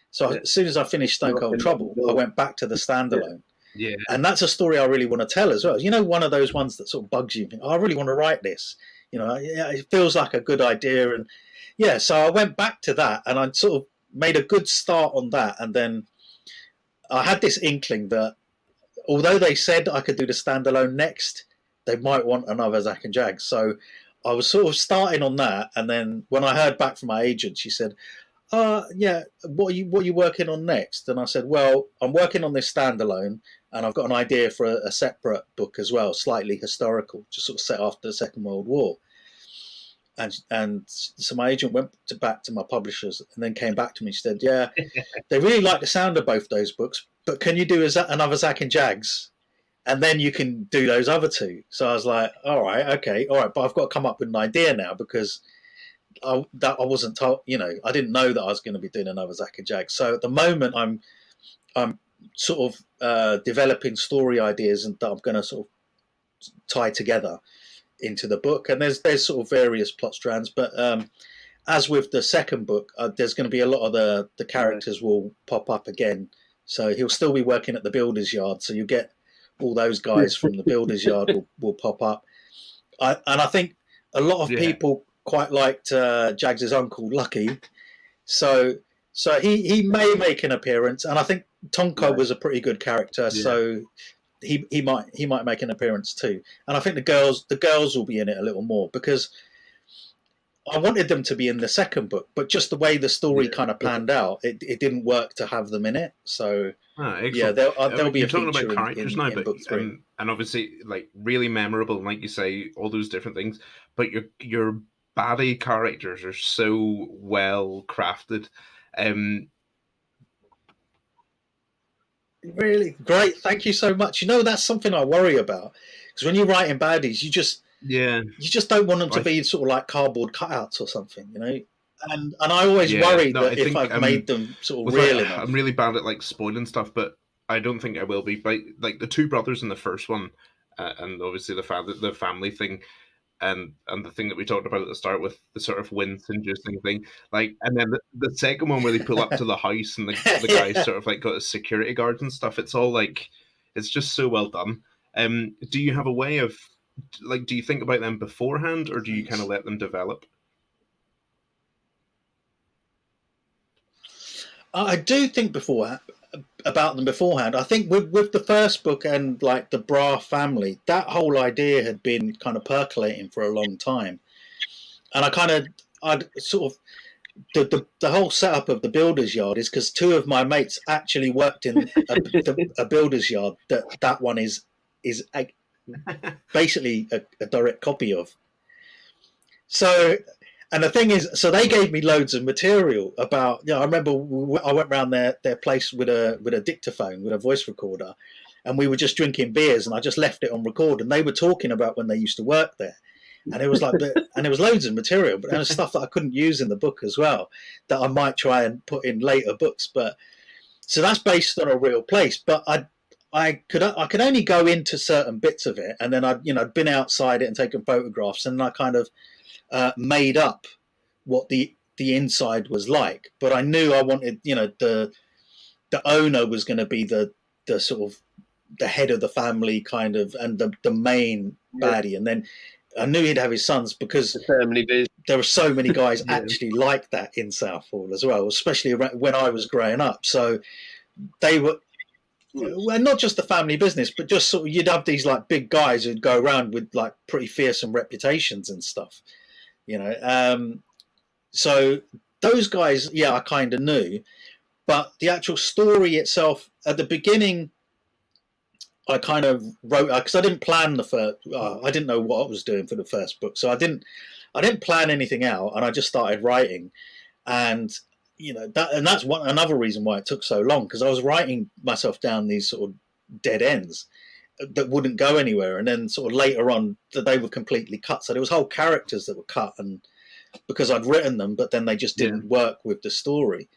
So as soon as I finished Stone Cold Trouble, I went back to the standalone. Yeah. And that's a story I really want to tell as well. One of those ones that sort of bugs you. You think, I really want to write this. It feels like a good idea. And yeah, so I went back to that and I sort of made a good start on that. And then I had this inkling that although they said I could do the standalone next, they might want another Zack and Jags. So I was sort of starting on that, and then when I heard back from my agent, she said, yeah, what are you working on next? And I said, well, I'm working on this standalone, and I've got an idea for a separate book as well, slightly historical, just sort of set after the Second World War. And so my agent went back to my publishers and then came back to me and said, yeah, they really like the sound of both those books, but can you do another Zack and Jags? And then you can do those other 2. So I was like, all right, but I've got to come up with an idea now because I wasn't told, I didn't know that I was going to be doing another Zack and Jags. So at the moment, I'm sort of developing story ideas and that I'm going to sort of tie together into the book. And there's sort of various plot strands, but as with the second book, there's going to be a lot of the characters will pop up again. So he'll still be working at the builder's yard. So you get all those guys from the builder's yard will pop up. And I think a lot of people quite liked Jags' uncle, Lucky. So he may make an appearance. And I think Tonko was a pretty good character. Yeah. So he might make an appearance too. And I think the girls will be in it a little more because I wanted them to be in the second book, but just the way the story kind of panned out, it didn't work to have them in it. So yeah, there'll be a feature about characters now, but book 3. And obviously, like really memorable, like you say, all those different things. But your baddie characters are so well crafted. Really great, thank you so much. That's something I worry about because when you're writing baddies, you just don't want them to be sort of like cardboard cutouts or something, And I always worry that if I've made them sort of real enough. I'm really bad at like spoiling stuff, but I don't think I will be. Like the 2 brothers in the first one, and obviously the family thing, and the thing that we talked about at the start with the sort of wince-inducing thing, like, and then the second one where they pull up to the house and the guy's sort of like got his security guards and stuff. It's all like, it's just so well done. Do you have a way of, like, do you think about them beforehand, or do you kind of let them develop? I do think about them beforehand. I think with the first book and like the Bra family, that whole idea had been kind of percolating for a long time, and I'd sort of the whole setup of the builder's yard is because two of my mates actually worked in a builder's yard that one is basically a direct copy of. So. And the thing is, so they gave me loads of material about, I remember I went around their place with a dictaphone, with a voice recorder, and we were just drinking beers, and I just left it on record, and they were talking about when they used to work there. And it was like, and there was loads of material, but there was stuff that I couldn't use in the book as well, that I might try and put in later books. But so that's based on a real place, but I could only go into certain bits of it, and then I'd been outside it and taken photographs, and I kind of made up what the inside was like. But I knew I wanted, the owner was going to be the sort of the head of the family kind of, and the main baddie. And then I knew he'd have his sons, because The family business. there were so many guys actually like that in Southall as well, especially when I was growing up. So they were, well, not just the family business, but just sort of, you'd have these like big guys who'd go around with like pretty fearsome reputations and stuff. So those guys, I kind of knew, but the actual story itself at the beginning, I kind of wrote, because I didn't plan the first. I didn't know what I was doing for the first book, so I didn't plan anything out, and I just started writing, and that's another reason why it took so long, because I was writing myself down these sort of dead ends that wouldn't go anywhere, and then sort of later on that they were completely cut. So there was whole characters that were cut, and because I'd written them, but then they just didn't work with the story.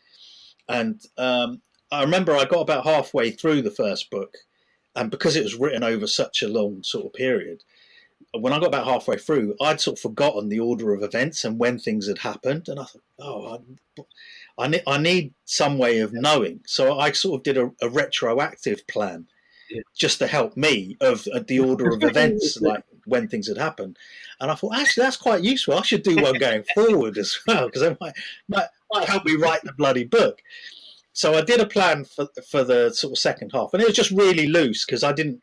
And I remember I got about halfway through the first book, and because it was written over such a long sort of period, when I got about halfway through, I'd sort of forgotten the order of events and when things had happened, and I thought, I need some way of knowing. So I sort of did a retroactive plan, just to help me of the order of events, like when things had happened. And I thought, actually, that's quite useful. I should do one going forward as well, because it might help me write the bloody book. So I did a plan for the sort of second half, and it was just really loose, because I didn't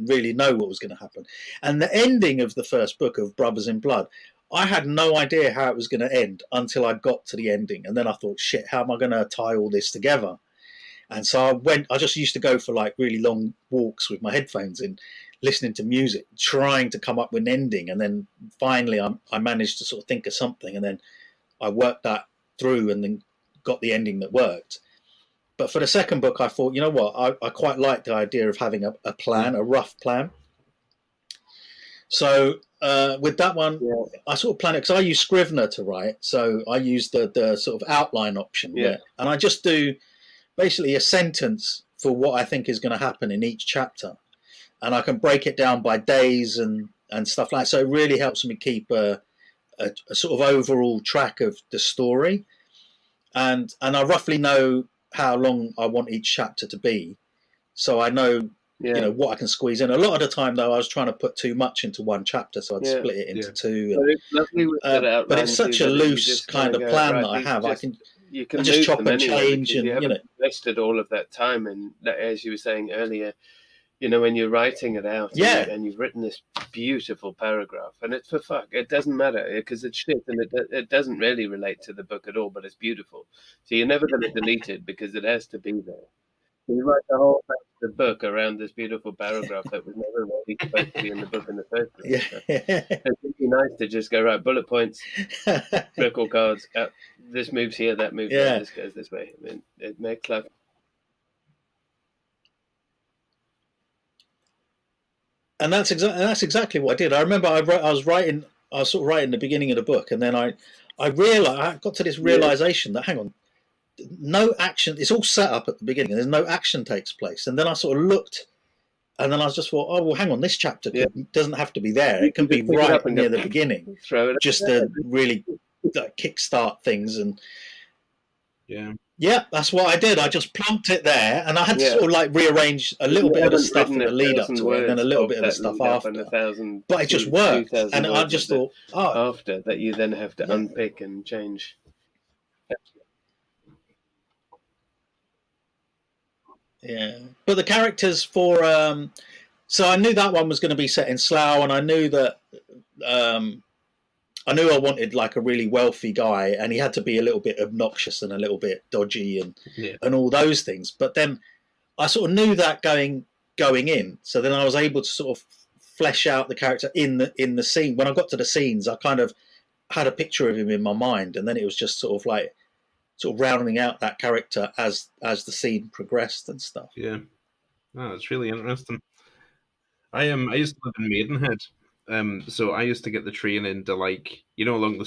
really know what was going to happen. And the ending of the first book of Brothers in Blood, I had no idea how it was going to end until I got to the ending, and then I thought, shit, how am I going to tie all this together? And so I just used to go for like really long walks with my headphones in, listening to music, trying to come up with an ending. And then finally I managed to sort of think of something, and then I worked that through and then got the ending that worked. But for the second book, I thought, you know what, I quite like the idea of having a plan, a rough plan. So with that one, I sort of planned it, because I use Scrivener to write. So I use the sort of outline option, and I just do basically a sentence for what I think is going to happen in each chapter, and I can break it down by days and stuff like that. So it really helps me keep a sort of overall track of the story, and I roughly know how long I want each chapter to be, so I know what I can squeeze in. A lot of the time, though, I was trying to put too much into one chapter, so I'd split it into two. And, it's lovely with but it's such a loose kind of plan that I have. You can just chop and anyway, change, and you haven't invested all of that time in, as you were saying earlier. When you're writing it out, and you've written this beautiful paragraph, and it's for fuck, it doesn't matter, because it's shit, and it doesn't really relate to the book at all, but it's beautiful. So you're never going to delete it, because it has to be there. You write the whole book around this beautiful paragraph that was never really supposed to be in the book in the first place. So it's really nice to just go, right, bullet points, record cards, this moves here, that moves there, this goes this way. I mean, it makes life. And that's exactly what I did. I remember I was sort of writing the beginning of the book, and then I realized, I got to this realization that, hang on, no action, it's all set up at the beginning, and there's no action takes place. And then I sort of looked And then I just thought, oh well, hang on, this chapter doesn't have to be there. It can You be pick it right up and near go, the beginning, throw it. just to really kickstart things. And yeah, that's what I did. I just plunked it there, and I had to sort of like rearrange a little bit of the stuff in the lead up to it, and then a little bit of the stuff after. But it just worked, and I just thought, after that, you then have to unpick and change. Yeah, but the characters for so I knew that one was going to be set in Slough, and I knew that I knew I wanted like a really wealthy guy, and he had to be a little bit obnoxious and a little bit dodgy and all those things. But then I sort of knew that going in, so then I was able to sort of flesh out the character in the scene. When I got to the scenes, I kind of had a picture of him in my mind, and then it was just sort of rounding out that character as the scene progressed and stuff. Yeah, it's really interesting. I used to live in Maidenhead, so I used to get the train into along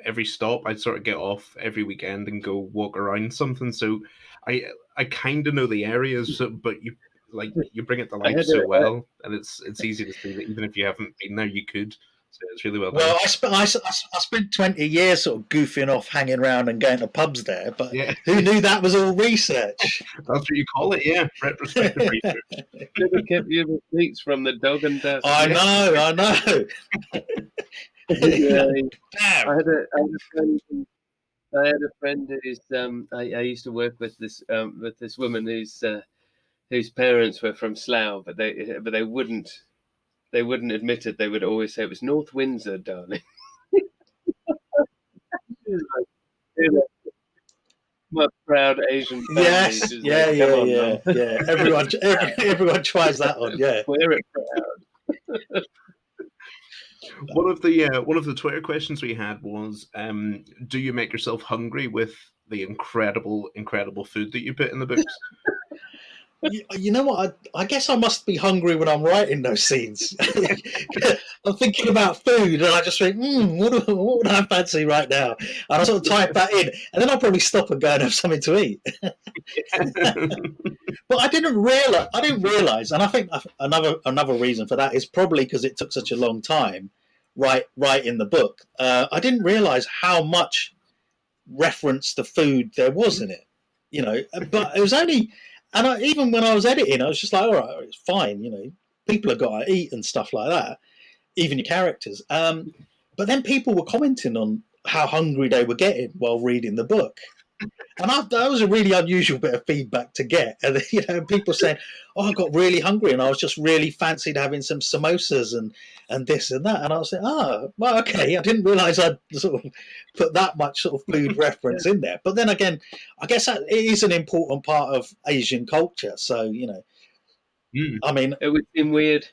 every stop. I'd sort of get off every weekend and go walk around something. So I kind of know the areas, but you bring it to life so well, and it's easy to see that even if you haven't been there, you could. So it's really well done. Well, I spent 20 years sort of goofing off, hanging around and going to pubs there, but who knew that was all research? That's what you call it, retrospective research. Never kept your receipts from the dog and dust. I know. Damn. I had a friend who's I used to work with this woman whose parents were from Slough, but they wouldn't admit it. They would always say it was North Windsor, darling. My proud Asian family. Yes, yeah. Everyone tries that on. Yeah, we're proud. One of the Twitter questions we had was, do you make yourself hungry with the incredible food that you put in the books? You know what? I guess I must be hungry when I'm writing those scenes. I'm thinking about food, and I just think, what would I fancy right now? And I sort of type that in, and then I'll probably stop and go and have something to eat. But I didn't realize, and I think another reason for that is probably because it took such a long time, writing the book. I didn't realize how much reference to food there was in it. But it was only. And even when I was editing, I was just like, all right, it's fine, people have got to eat and stuff like that, even your characters. But then people were commenting on how hungry they were getting while reading the book. And that was a really unusual bit of feedback to get. And people saying, "Oh, I got really hungry, and I was just really fancied having some samosas and this and that." And I was like, "Oh, well, okay. I didn't realise I'd sort of put that much sort of food reference in there." But then again, I guess that it is an important part of Asian culture. So I mean, it would seem weird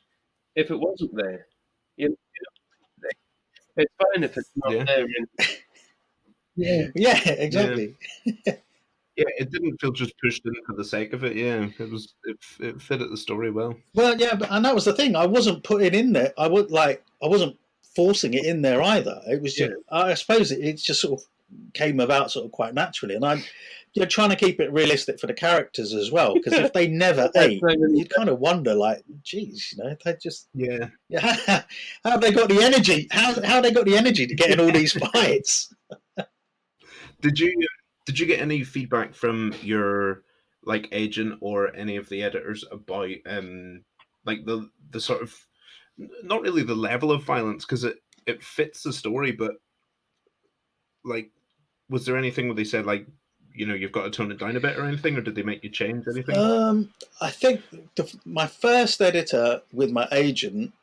if it wasn't there. It's fine if it's not there. Yeah, exactly. Yeah, it didn't feel just pushed in for the sake of it. Yeah, it fit at the story well. Well, yeah, and that was the thing. I wasn't putting in there. I wasn't forcing it in there either. It was just, I suppose it just sort of came about sort of quite naturally, and I'm trying to keep it realistic for the characters as well. Because if they never ate, you'd kind of wonder, like, geez, they just how have they got the energy? How have they got the energy to get in all these fights? Did you get any feedback from your agent or any of the editors about the sort of, not really the level of violence, because it fits the story, but was there anything where they said you've got to tone it down a bit or anything, or did they make you change anything? I think my first editor with my agent,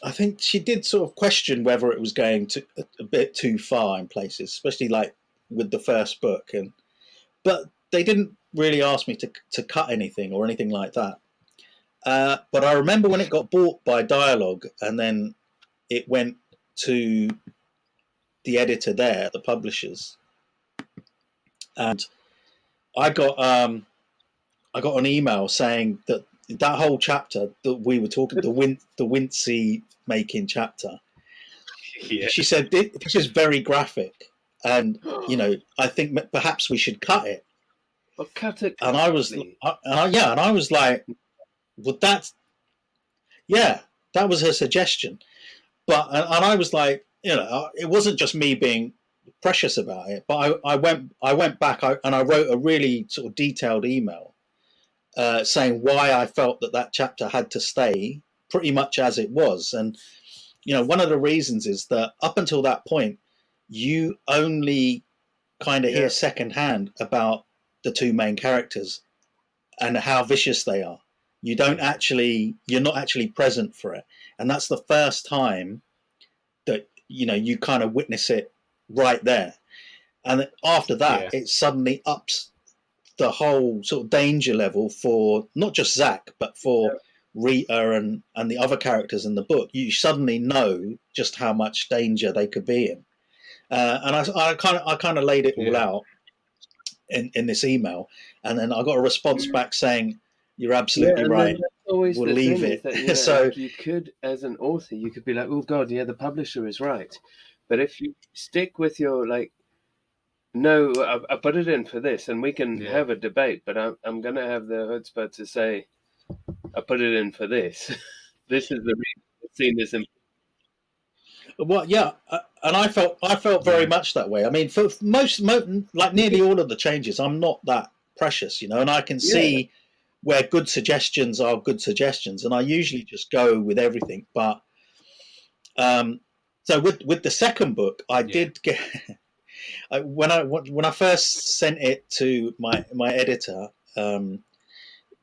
I think she did sort of question whether it was going to a bit too far in places, especially with the first book, but they didn't really ask me to cut anything or anything like that. But I remember when it got bought by Dialogue, and then it went to the editor there, the publishers, and I got an email saying that whole chapter that we were talking, the Wincy making chapter. Yeah. She said this is very graphic, and I think perhaps we should cut it. Well, cut it. And I was like, well, Yeah, that was her suggestion. But and I was like, it wasn't just me being precious about it, but I went back and I wrote a really sort of detailed email saying why I felt that chapter had to stay pretty much as it was. And one of the reasons is that up until that point, you only kind of hear secondhand about the two main characters and how vicious they are. You're not actually present for it, and that's the first time that you kind of witness it right there. And after that, it suddenly ups the whole sort of danger level for not just Zach, but for Rita and the other characters in the book. You suddenly know just how much danger they could be in. And I kind of laid it all out in this email, and then I got a response back saying, "You're absolutely right. Always We'll the leave thing it." is that, So like, you could, as an author, you could be like, "Oh God, yeah, the publisher is right," but if you stick with your no, I put it in for this, and we can have a debate, but I'm going to have the chutzpah to say, I put it in for this. This is the reason I've seen this in. well, yeah, and I felt very much that way. I mean, for most like nearly all of the changes, I'm not that precious, and I can see where good suggestions are good suggestions, and I usually just go with everything. But so with the second book, I did get when I first sent it to my editor,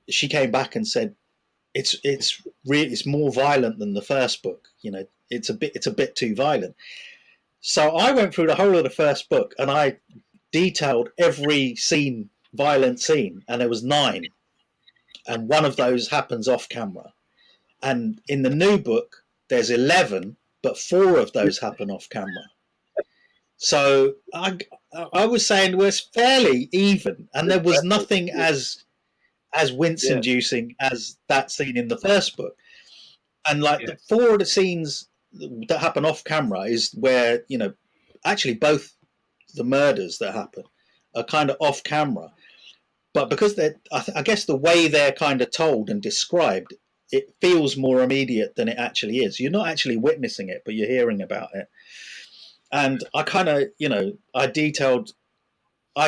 she came back and said it's more violent than the first book. It's a bit too violent. So I went through the whole of the first book and I detailed every violent scene, and there was 9, and one of those happens off camera. And in the new book, there's 11, but 4 of those happen off camera. So I was saying it was fairly even, and there was nothing as wince-inducing as that scene in the first book. And the 4 of the scenes that happen off camera is where actually both the murders that happen are kind of off camera, but because I guess the way they're kind of told and described, it feels more immediate than it actually is. You're not actually witnessing it, but you're hearing about it. And I kind of I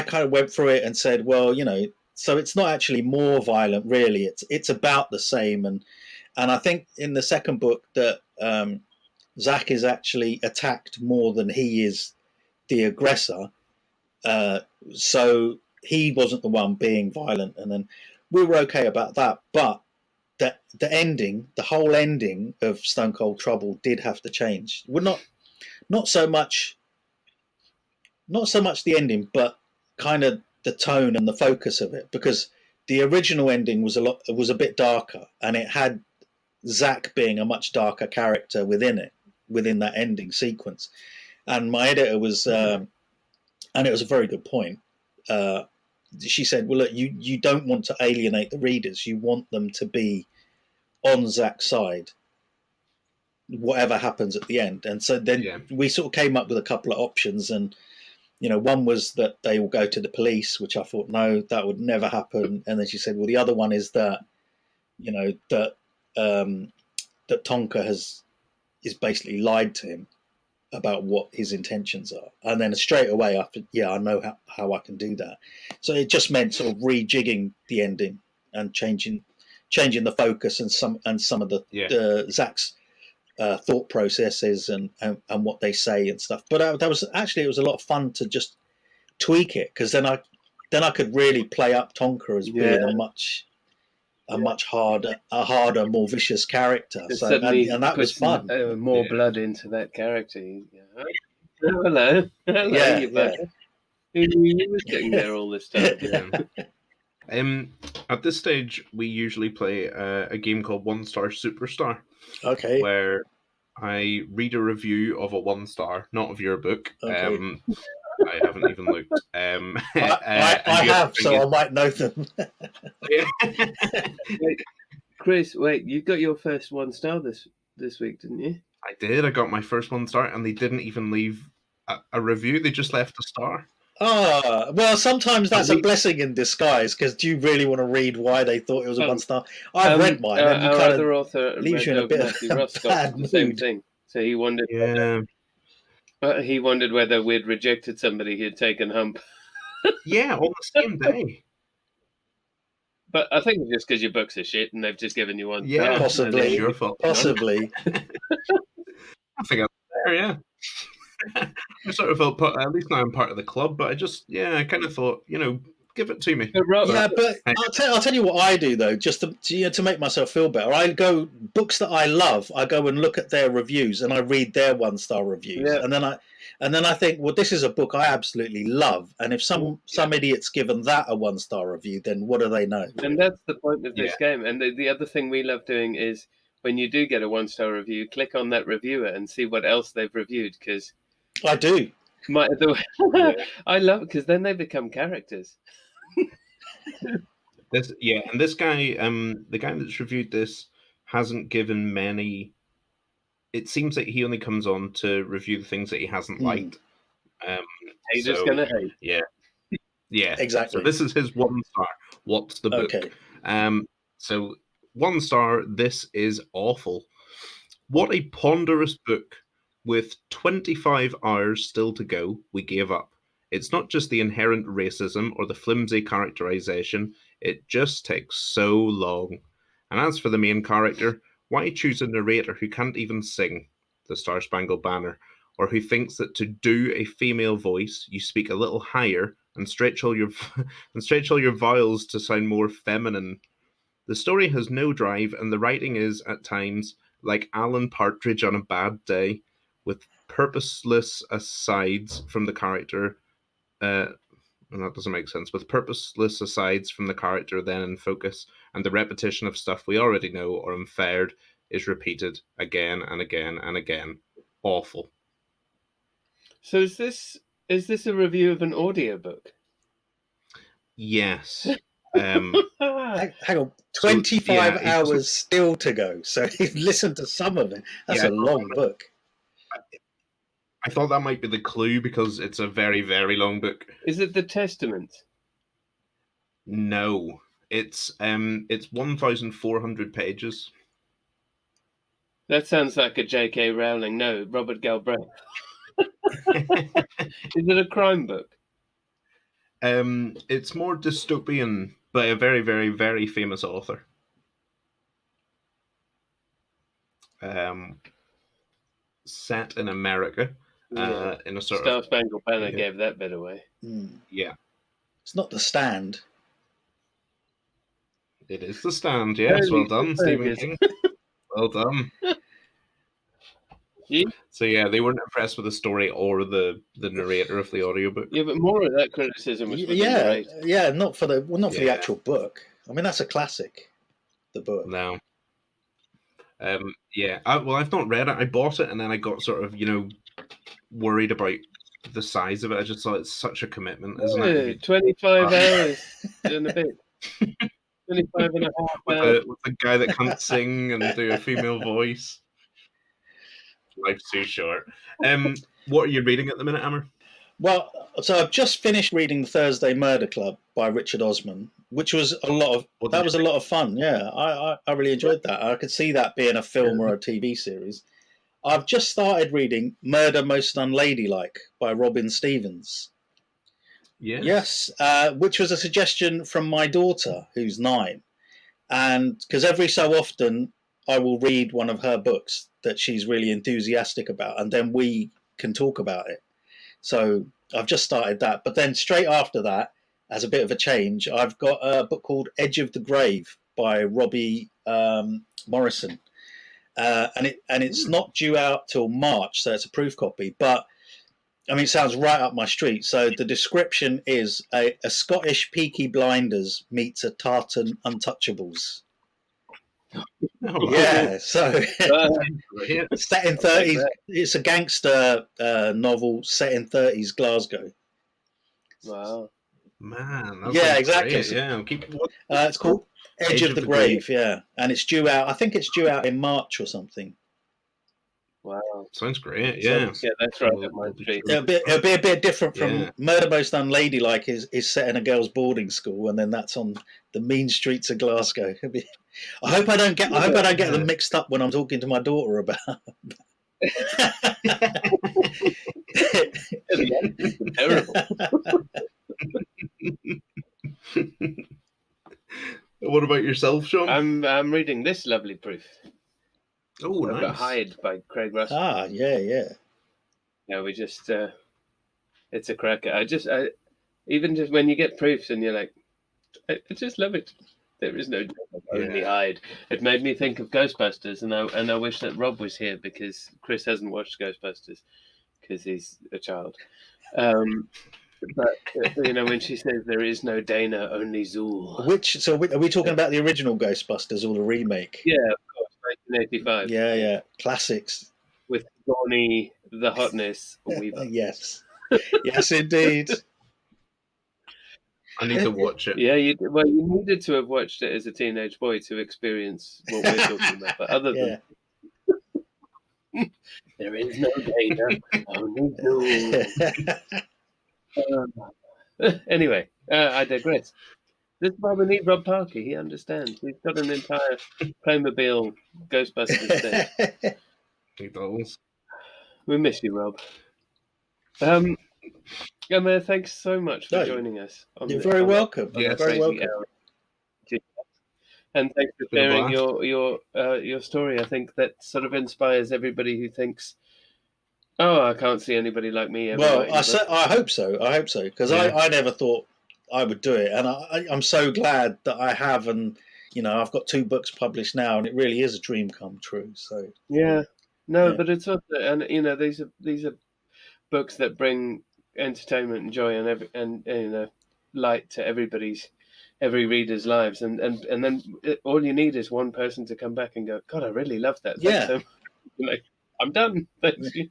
kind of went through it and said, well, so it's not actually more violent, really. It's about the same. And I think in the second book that Zach is actually attacked more than he is the aggressor. So he wasn't the one being violent, and then we were okay about that. But the whole ending of Stone Cold Trouble did have to change. We're not so much the ending, but kind of the tone and the focus of it, because the original ending was a bit darker, and it had Zach being a much darker character within that ending sequence. And my editor was, and it was a very good point. She said, "Well, look, you don't want to alienate the readers. You want them to be on Zach's side, whatever happens at the end." And so then we sort of came up with a couple of options, and one was that they will go to the police, which I thought, no, that would never happen. And then she said, well, the other one is that that Tonka is basically lied to him about what his intentions are. And then straight away after, I know how I can do that. So it just meant sort of rejigging the ending and changing the focus and some of the Zach's thought processes and what they say and stuff. But it was a lot of fun to just tweak it, because then I could really play up Tonka as being a much harder, more vicious character. So and that was fun. More blood into that character. Hello. Yeah. Who knew you were sitting there all this time? At this stage, we usually play a game called 1-Star Superstar. Okay. Where I read a review of a 1-star, not of your book. Okay. I haven't even looked. I have, so I might know them. Chris, wait, you got your first 1-star this week, didn't you? I did. I got my first 1-star, and they didn't even leave a review. They just left a star. Well, sometimes that's a blessing in disguise, because do you really want to read why they thought it was a 1-star? I've read mine, and you our kind other of author, leaves Red you in a Dog bit Matthew of a Ross, got bad the same mood. thing. So he wondered. Yeah. He wondered whether we'd rejected somebody who'd taken Hump. Yeah, on the same day. But I think it's just because your books are shit and they've just given you 1 Yeah, star. Possibly. it's your fault. Possibly. I think I'm there, yeah. I sort of felt at least now I'm part of the club, but I kind of thought, give it to me. Yeah, but I'll tell you what I do though, just to make myself feel better. I go books that I love. I go and look at their reviews and I read their 1-star reviews, Yeah. and then I think, well, this is a book I absolutely love, and if some idiot's given that a 1-star review, then what do they know? And that's the point of this game. And the other thing we love doing is when you do get a 1-star review, click on that reviewer and see what else they've reviewed. Because I do. I love it because then they become characters. And this guy, the guy that's reviewed this, hasn't given many. It seems like he only comes on to review the things that he hasn't liked. He's just gonna hate. Yeah, exactly. So this is his 1 star. What's the book? Okay. So 1 star. This is awful. What a ponderous book. With 25 hours still to go, we gave up. It's not just the inherent racism or the flimsy characterization, it just takes so long. And as for the main character, why choose a narrator who can't even sing the Star Spangled Banner, or who thinks that to do a female voice, you speak a little higher and stretch all your vowels to sound more feminine? The story has no drive, and the writing is, at times, like Alan Partridge on a bad day, with purposeless asides from the character. And that doesn't make sense. With purposeless asides from the character then in focus, and the repetition of stuff we already know or inferred is repeated again and again and again. Awful. So is this a review of an audiobook? Yes. Hang on, 25 hours still to go. So listen to some of it. That's a long book. I thought that might be the clue because it's a very, very long book. Is it the Testament? No, it's 1,400 pages. That sounds like a J.K. Rowling. No, Robert Galbraith. Is it a crime book? It's more dystopian by a very, very, very famous author. Set in America. In a sort Star of Spangled Banner gave that bit away. Yeah. It's not The Stand. It is The Stand, yes. Well done, Stephen King. Well done. So they weren't impressed with the story or the narrator of the audiobook. Yeah, but more of that criticism was for the narrator. Yeah, not for the actual book. I mean, that's a classic. The book. No. I've not read it. I bought it and then I got sort of, worried about the size of it. I just thought it's such a commitment, isn't it? 25 hours in a bit. 25 and a half hours. With a guy that can't sing and do a female voice. Life's too short. What are you reading at the minute, Amer? Well, so I've just finished reading The Thursday Murder Club by Richard Osman, which was a lot of fun. Yeah, I really enjoyed that. I could see that being a film or a TV series. I've just started reading Murder Most Unladylike by Robin Stevens. Yes, which was a suggestion from my daughter, who's 9. And because every so often I will read one of her books that she's really enthusiastic about, and then we can talk about it. So I've just started that. But then straight after that, as a bit of a change, I've got a book called Edge of the Grave by Robbie Morrison. And it's not due out till March, so it's a proof copy. But I mean, it sounds right up my street. So the description is a Scottish Peaky Blinders meets a Tartan Untouchables. Yeah, so set in 30s. It's a gangster novel set in 30s Glasgow. Wow, man! Yeah, exactly. Great. Yeah, it's called Edge of the Grave. Yeah, and it's due out. I think it's due out in March or something. Wow. Sounds great. Yeah. Yeah, that's right We'll- up my we'll be street. sure. It'll be a bit different from Yeah. Murder Most Unladylike is set in a girls' boarding school, and then that's on the mean streets of Glasgow. I hope I don't get them mixed up when I'm talking to my daughter about. Terrible. What about yourself, Sean? I'm reading this lovely proof. Oh, I've got nice. Hyde by Craig Russell. Yeah. Yeah, we just it's a cracker. I even just when you get proofs and you're like, I just love it. There is no only Hyde. It made me think of Ghostbusters, and I wish that Rob was here because Chris hasn't watched Ghostbusters because he's a child. But when she says there is no Dana, only Zool. Are we talking about the original Ghostbusters or the remake? Yeah, of course, 1985. Yeah, classics. With Donnie the Hotness Weaver. Yes, indeed. I need to watch it. Yeah, you needed to have watched it as a teenage boy to experience what we're talking about. But other than there is no Dana, only Zool. Anyway, I digress. This is why we need Rob Parker. He understands. We've got an entire Playmobil Ghostbusters thing. He does. We miss you, Rob. Amer, thanks so much for joining us. You're very welcome. Yeah, very welcome. And thanks for sharing your story. I think that sort of inspires everybody who thinks, "Oh, I can't see anybody like me." I hope so. Because I never thought I would do it, and I'm so glad that I have. And I've got 2 books published now, and it really is a dream come true. So but it's also, and these are books that bring entertainment and joy and light to every reader's lives, and then all you need is one person to come back and go, God, I really love that. I'm done. Thank you.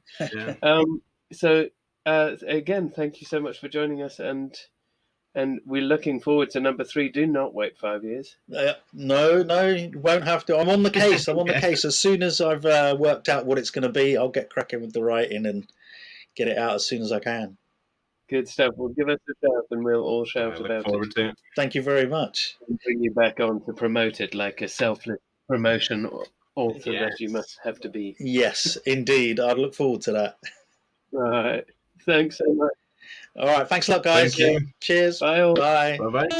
So again, thank you so much for joining us, and we're looking forward to number 3. Do not wait 5 years. No, you won't have to. I'm on the case. As soon as I've worked out what it's going to be, I'll get cracking with the writing and get it out as soon as I can. Good stuff. Well, give us a shout and we'll all shout about it. Thank you very much. And bring you back on to promote it like a selfless promotion author that you must have to be. Yes, indeed. I'd look forward to that. All right. Thanks so much. All right. Thanks a lot, guys. Thank you. Cheers. Bye all. Bye. Bye-bye.